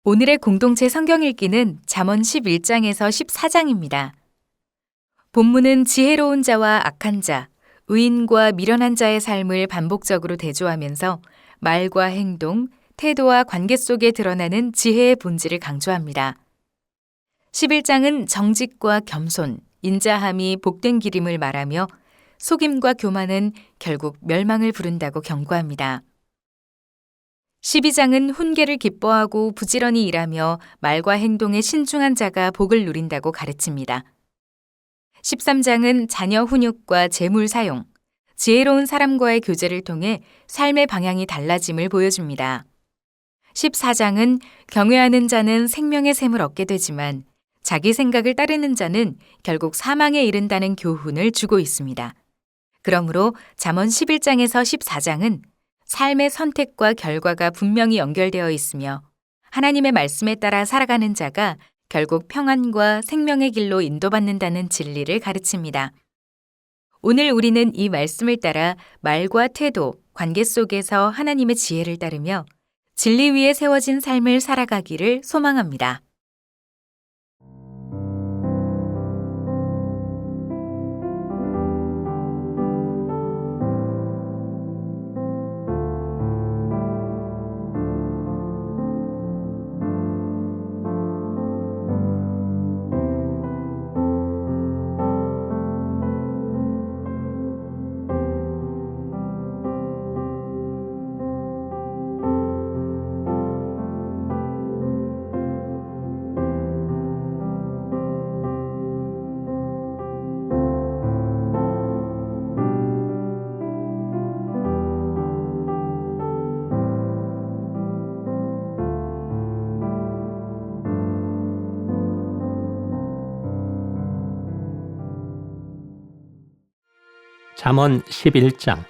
오늘의 공동체 성경 읽기는 잠언 11장에서 14장입니다. 본문은 지혜로운 자와 악한 자, 의인과 미련한 자의 삶을 반복적으로 대조하면서 말과 행동, 태도와 관계 속에 드러나는 지혜의 본질을 강조합니다. 11장은 정직과 겸손, 인자함이 복된 기림을 말하며 속임과 교만은 결국 멸망을 부른다고 경고합니다. 12장은 훈계를 기뻐하고 부지런히 일하며 말과 행동에 신중한 자가 복을 누린다고 가르칩니다. 13장은 자녀 훈육과 재물 사용, 지혜로운 사람과의 교제를 통해 삶의 방향이 달라짐을 보여줍니다. 14장은 경외하는 자는 생명의 샘을 얻게 되지만 자기 생각을 따르는 자는 결국 사망에 이른다는 교훈을 주고 있습니다. 그러므로 잠언 11장에서 14장은 삶의 선택과 결과가 분명히 연결되어 있으며 하나님의 말씀에 따라 살아가는 자가 결국 평안과 생명의 길로 인도받는다는 진리를 가르칩니다. 오늘 우리는 이 말씀을 따라 말과 태도, 관계 속에서 하나님의 지혜를 따르며 진리 위에 세워진 삶을 살아가기를 소망합니다. 잠언 11장.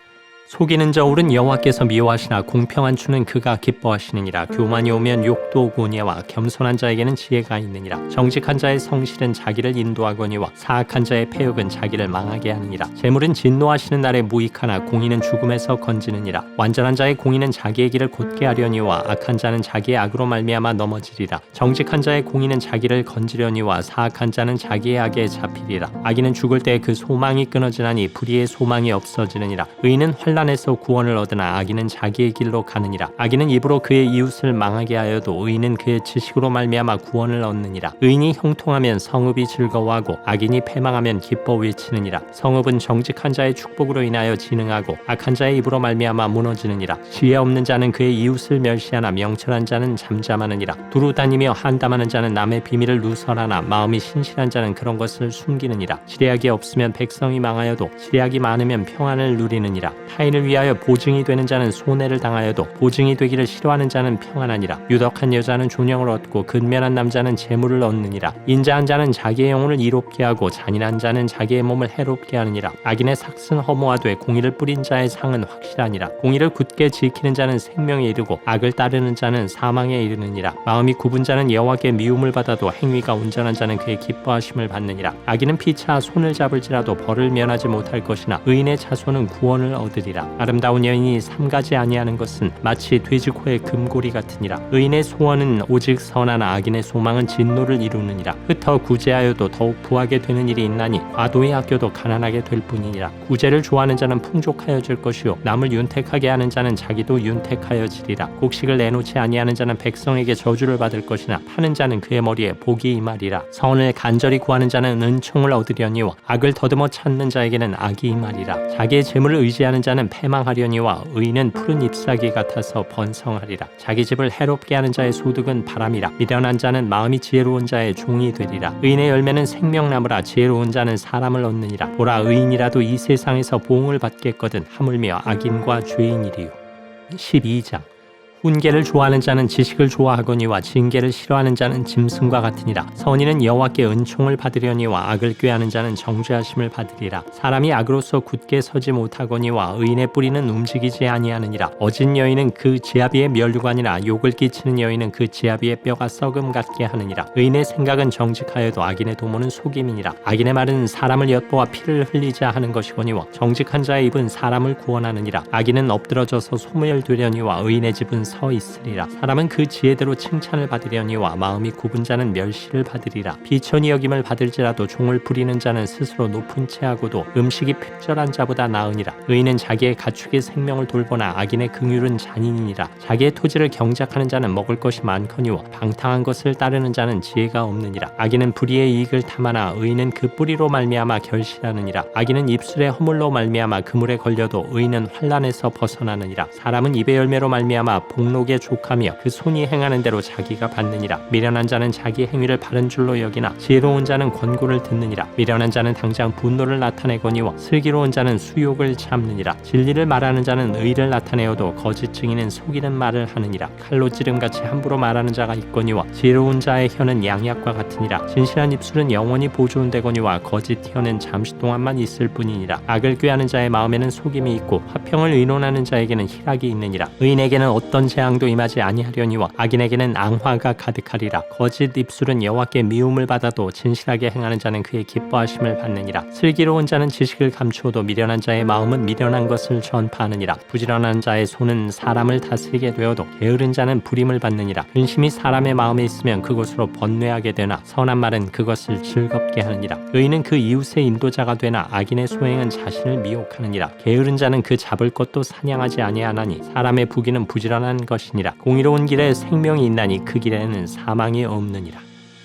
속이는 자 옳은 여호와께서 미워하시나 공평한 주는 그가 기뻐하시느니라. 교만이 오면 욕도 오거니와 겸손한 자에게는 지혜가 있느니라. 정직한 자의 성실은 자기를 인도하거니와 사악한 자의 패역은 자기를 망하게 하느니라. 재물은 진노하시는 날에 무익하나 공의는 죽음에서 건지느니라. 완전한 자의 공의는 자기의 길을 곧게 하려니와 악한 자는 자기의 악으로 말미암아 넘어지리라. 정직한 자의 공의는 자기를 건지려니와 사악한 자는 자기의 악에 잡히리라. 악인은 죽을 때 그 소망이 끊어지나니 불의의 소망이 없어지느니라. 의인은 환난에서 구원을 얻으나 악인은 자기의 길로 가느니라. 악인은 입으로 그의 이웃을 망하게 하여도 의인은 그의 지식으로 말미암아 구원을 얻느니라. 의인이 형통하면 성읍이 즐거워하고 악인이 패망하면 기뻐 외치느니라. 성읍은 정직한 자의 축복으로 인하여 진흥하고 악한 자의 입으로 말미암아 무너지느니라. 지혜 없는 자는 그의 이웃을 멸시하나 명철한 자는 잠잠하느니라. 두루 다니며 한담하는 자는 남의 비밀을 누설하나 마음이 신실한 자는 그런 것을 숨기느니라. 지략이 없으면 백성이 망하여도 지략이 많으면 평안을 누리느니라. 타인을 위하여 보증이 되는 자는 손해를 당하여도 보증이 되기를 싫어하는 자는 평안하니라. 유덕한 여자는 존영을 얻고 근면한 남자는 재물을 얻느니라. 인자한 자는 자기의 영혼을 이롭게 하고 잔인한 자는 자기의 몸을 해롭게 하느니라. 악인의 삭은 허무하되 공의를 뿌린 자의 상은 확실하니라. 공의를 굳게 지키는 자는 생명에 이르고 악을 따르는 자는 사망에 이르느니라. 마음이 굽은 자는 여호와께 미움을 받아도 행위가 온전한 자는 그의 기뻐하심을 받느니라. 악인은 피차 손을 잡을지라도 벌을 면하지 못할 것이나 의인의 자손은 구원을 얻으리라. 아름다운 여인이 삼가지 아니하는 것은 마치 돼지코의 금고리 같으니라. 의인의 소원은 오직 선하나 악인의 소망은 진노를 이루느니라. 흩어 구제하여도 더욱 부하게 되는 일이 있나니 과도히 아껴도 가난하게 될 뿐이니라. 구제를 좋아하는 자는 풍족하여질 것이요 남을 윤택하게 하는 자는 자기도 윤택하여지리라. 곡식을 내놓지 아니하는 자는 백성에게 저주를 받을 것이나 파는 자는 그의 머리에 복이 임하리라. 선을 간절히 구하는 자는 은총을 얻으려니와 악을 더듬어 찾는 자에게는 악이 임하리라. 자기의 재물을 의지하는 자는 패망하려니와 의인은 푸른 잎사귀 같아서 번성하리라. 자기 집을 해롭게 하는 자의 소득은 바람이라. 미련한 자는 마음이 지혜로운 자의 종이 되리라. 의인의 열매는 생명나무라. 지혜로운 자는 사람을 얻느니라. 보라, 의인이라도 이 세상에서 보응을 받겠거든 하물며 악인과 죄인이리요. 12장. 훈계를 좋아하는 자는 지식을 좋아하거니와 징계를 싫어하는 자는 짐승과 같으니라. 선인은 여호와께 은총을 받으려니와 악을 꾀하는 자는 정죄하심을 받으리라. 사람이 악으로서 굳게 서지 못하거니와 의인의 뿌리는 움직이지 아니하느니라. 어진 여인은 그 지아비의 면류관이나 욕을 끼치는 여인은 그 지아비의 뼈가 썩음 같게 하느니라. 의인의 생각은 정직하여도 악인의 도모는 속임이니라. 악인의 말은 사람을 엿보아 피를 흘리자 하는 것이거니와 정직한 자의 입은 사람을 구원하느니라. 악인은 엎드러져서 소멸되려니와 의인의 집은 서 있으리라. 사람은 그 지혜대로 칭찬을 받으려니와 마음이 굽은 자는 멸시를 받으리라. 비천히 여김을 받을지라도 종을 부리는 자는 스스로 높은 채하고도 음식이 핍절한 자보다 나으니라. 의인은 자기의 가축의 생명을 돌보나 악인의 긍휼은 잔인이니라. 자기의 토지를 경작하는 자는 먹을 것이 많거니와 방탕한 것을 따르는 자는 지혜가 없느니라. 악인은 불의의 이익을 탐하나 의인은 그 뿌리로 말미암아 결실하느니라. 악인은 입술의 허물로 말미암아 그물에 걸려도 의인은 환난에서 벗어나느니라. 사람은 입의 열매로 말미암아 복록에 족하며 그 손이 행하는 대로 자기가 받느니라. 미련한 자는 자기 행위를 바른 줄로 여기나 지혜로운 자는 권고를 듣느니라. 미련한 자는 당장 분노를 나타내거니와 슬기로운 자는 수욕을 참느니라. 진리를 말하는 자는 의를 나타내어도 거짓 증인은 속이는 말을 하느니라. 칼로 찌름같이 함부로 말하는 자가 있거니와 지혜로운 자의 혀는 양약과 같으니라. 진실한 입술은 영원히 보존되거니와 거짓 혀는 잠시 동안만 있을 뿐이니라. 악을 꾀하는 자의 마음에는 속임이 있고 화평을 의논하는 자에게는 희락이 있느니라. 의인에게는 어떤 재앙도 임하지 아니하려니와 악인에게는 앙화가 가득하리라. 거짓 입술은 여호와께 미움을 받아도 진실하게 행하는 자는 그의 기뻐하심을 받느니라. 슬기로운 자는 지식을 감추어도 미련한 자의 마음은 미련한 것을 전파하느니라. 부지런한 자의 손은 사람을 다스리게 되어도 게으른 자는 불임을 받느니라. 근심이 사람의 마음에 있으면 그것으로 번뇌하게 되나 선한 말은 그것을 즐겁게 하느니라. 의인은 그 이웃의 인도자가 되나 악인의 소행은 자신을 미혹하느니라. 게으른 자는 그 잡을 것도 사냥하지 아니하나니 사람의 부귀는 부지런한 것이니라. 공의로운 길에 생명이 있나니 그 길에는 사망이 없느니라.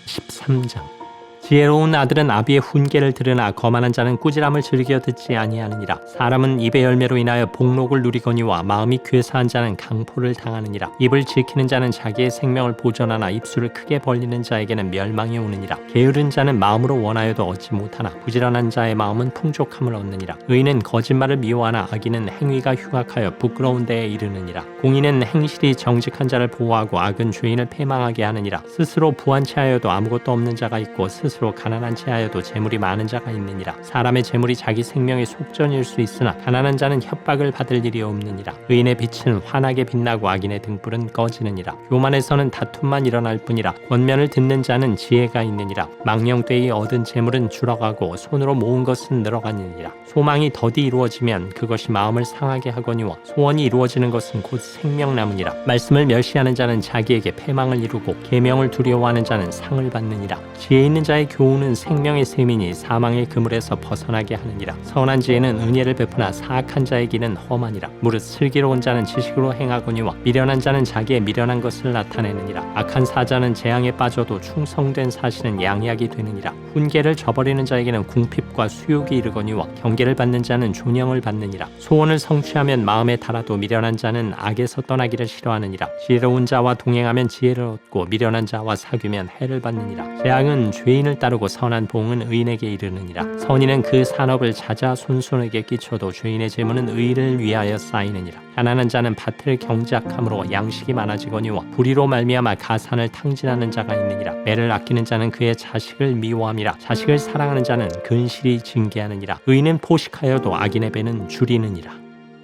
13장. 지혜로운 아들은 아비의 훈계를 들으나 거만한 자는 꾸지람을 즐겨 듣지 아니하느니라. 사람은 입의 열매로 인하여 복록을 누리거니와 마음이 괴사한 자는 강포를 당하느니라. 입을 지키는 자는 자기의 생명을 보존하나 입술을 크게 벌리는 자에게는 멸망이 오느니라. 게으른 자는 마음으로 원하여도 얻지 못하나 부지런한 자의 마음은 풍족함을 얻느니라. 의인은 거짓말을 미워하나 악인은 행위가 흉악하여 부끄러운 데에 이르느니라. 공의는 행실이 정직한 자를 보호하고 악은 죄인을 패망하게 하느니라. 스스로 부한 채하여도 아무것도 없는 자가 있고 스스로 가난한 채하여도 재물이 많은 자가 있느니라. 사람의 재물이 자기 생명의 속전일 수 있으나 가난한 자는 협박을 받을 일이 없느니라. 의인의 빛은 환하게 빛나고 악인의 등불은 꺼지느니라. 교만에서는 다툼만 일어날 뿐이라. 권면을 듣는 자는 지혜가 있느니라. 망령되이 얻은 재물은 줄어가고 손으로 모은 것은 늘어가느니라. 소망이 더디 이루어지면 그것이 마음을 상하게 하거니와 소원이 이루어지는 것은 곧 생명나무니라. 말씀을 멸시하는 자는 자기에게 패망을 이루고 계명을 두려워하는 자는 상을 받느니라. 지혜 있는 자의 교훈은 생명의 셈이니 사망의 그물에서 벗어나게 하느니라. 선한 지혜는 은혜를 베푸나 사악한 자의 길은 험하니라. 무릇 슬기로운 자는 지식으로 행하거니와 미련한 자는 자기의 미련한 것을 나타내느니라. 악한 사자는 재앙에 빠져도 충성된 사신은 양약이 되느니라. 훈계를 저버리는 자에게는 궁핍과 수욕이 이르거니와 경계를 받는 자는 존영을 받느니라. 소원을 성취하면 마음에 달아도 미련한 자는 악에서 떠나기를 싫어하느니라. 지혜로운 자와 동행하면 지혜를 얻고 미련한 자와 사귀면 해를 받느니라. 재앙은 죄인을 따르고 선한 봉은 의인에게 이르느니라. 선인은 그 산업을 찾아 손손에게 끼쳐도 죄인의 재물은 의를 위하여 쌓이느니라. 가난한 자는 밭을 경작함으로 양식이 많아지거니와 불의로 말미암아 가산을 탕진하는 자가 있느니라. 애를 아끼는 자는 그의 자식을 미워함이라. 자식을 사랑하는 자는 근실이 징계하느니라. 의인은 포식하여도 악인의 배는 줄이느니라.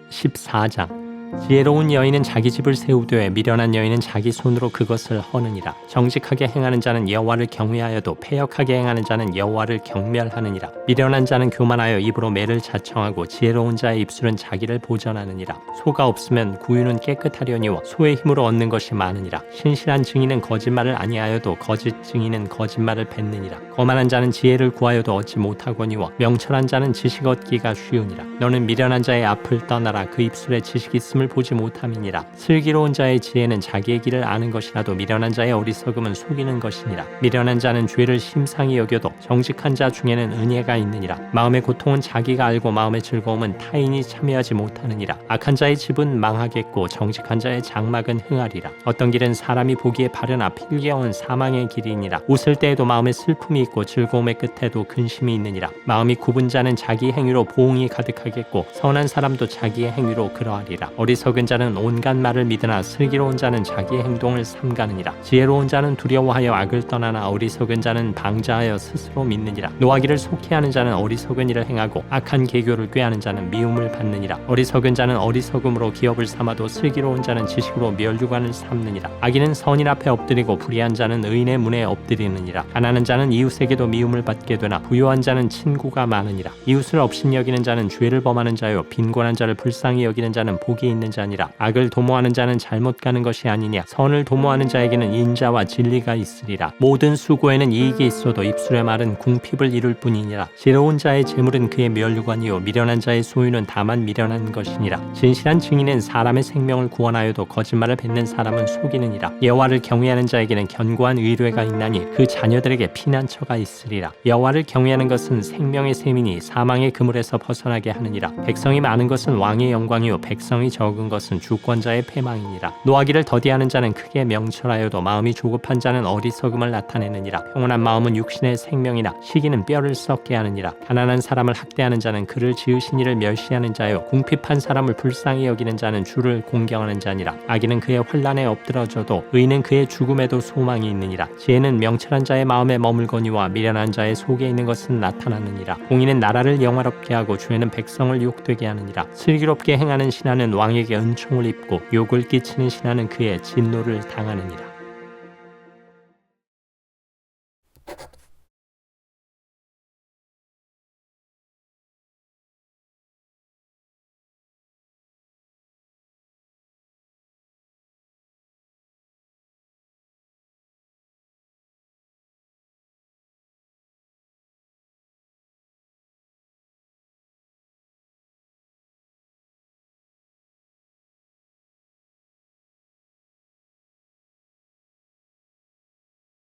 14장. 지혜로운 여인은 자기 집을 세우되 미련한 여인은 자기 손으로 그것을 허느니라. 정직하게 행하는 자는 여호와를 경외하여도 패역하게 행하는 자는 여호와를 경멸하느니라. 미련한 자는 교만하여 입으로 매를 자청하고 지혜로운 자의 입술은 자기를 보전하느니라. 소가 없으면 구유는 깨끗하려니와 소의 힘으로 얻는 것이 많으니라. 신실한 증인은 거짓말을 아니하여도 거짓 증인은 거짓말을 뱉느니라. 거만한 자는 지혜를 구하여도 얻지 못하거니와 명철한 자는 지식 얻기가 쉬우니라. 너는 미련한 자의 앞을 떠나라. 그 입술에 지식이 있음을 보지 못함이니라. 슬기로운 자의 지혜는 자기의 길을 아는 것이라도 미련한 자의 어리석음은 속이는 것이니라. 미련한 자는 죄를 심상히 여겨도 정직한 자 중에는 은혜가 있느니라. 마음의 고통은 자기가 알고 마음의 즐거움은 타인이 참여하지 못하느니라. 악한 자의 집은 망하겠고 정직한 자의 장막은 흥하리라. 어떤 길은 사람이 보기에 바르나 필경은 사망의 길이니라. 웃을 때에도 마음에 슬픔이 있고 즐거움의 끝에도 근심이 있느니라. 마음이 굽은 자는 자기 행위로 보응이 가득하겠고 선한 사람도 자기의 행위로 그러하리라. 어리석은 자는 온갖 말을 믿으나 슬기로운 자는 자기의 행동을 삼가느니라. 지혜로운 자는 두려워하여 악을 떠나나 어리석은 자는 방자하여 스스로 믿느니라. 노하기를 속히 하는 자는 어리석은 일을 행하고 악한 계교를 꾀하는 자는 미움을 받느니라. 어리석은 자는 어리석음으로 기업을 삼아도 슬기로운 자는 지식으로 멸류관을 삼느니라. 악인은 선인 앞에 엎드리고 불의한 자는 의인의 문에 엎드리느니라. 가난한 자는 이웃에게도 미움을 받게 되나 부유한 자는 친구가 많으니라. 이웃을 업신여기는 자는 죄를 범하는 자요 빈곤한 자를 불쌍히 여기는 자는 복이 있는 자니라. 악을 도모하는 자는 잘못 가는 것이 아니냐. 선을 도모하는 자에게는 인자와 진리가 있으리라. 모든 수고에는 이익이 있어도 입술의 말은 궁핍을 이룰 뿐이니라. 지혜로운 자의 재물은 그의 면류관이요 미련한 자의 소유는 다만 미련한 것이니라. 진실한 증인은 사람의 생명을 구원하여도 거짓말을 뱉는 사람은 속이느니라. 여호와를 경외하는 자에게는 견고한 의뢰가 있나니 그 자녀들에게 피난처가 있으리라. 여호와를 경외하는 것은 생명의 셈이니 사망의 그물에서 벗어나게 하느니라. 백성이 많은 것은 왕의 영광이요 백성이 적은 것은 주권자의 패망이니라. 노하기를 더디하는 자는 크게 명철하여도 마음이 조급한 자는 어리석음을 나타내느니라. 평온한 마음은 육신의 생명이나 시기는 뼈를 썩게 하느니라. 가난한 사람을 학대하는 자는 그를 지으신 이를 멸시하는 자요 궁핍한 사람을 불쌍히 여기는 자는 주를 공경하는 자니라. 악인은 그의 환난에 엎드러져도 의인은 그의 죽음에도 소망이 있느니라. 지혜는 명철한 자의 마음에 머물거니와 미련한 자의 속에 있는 것은 나타나느니라. 공의는 나라를 영화롭게 하고 죄는 백성을 욕되게 하느니라. 슬기롭게 행하는 신하는 왕에게 은총을 입고 욕을 끼치는 신하는 그의 진노를 당하느니라.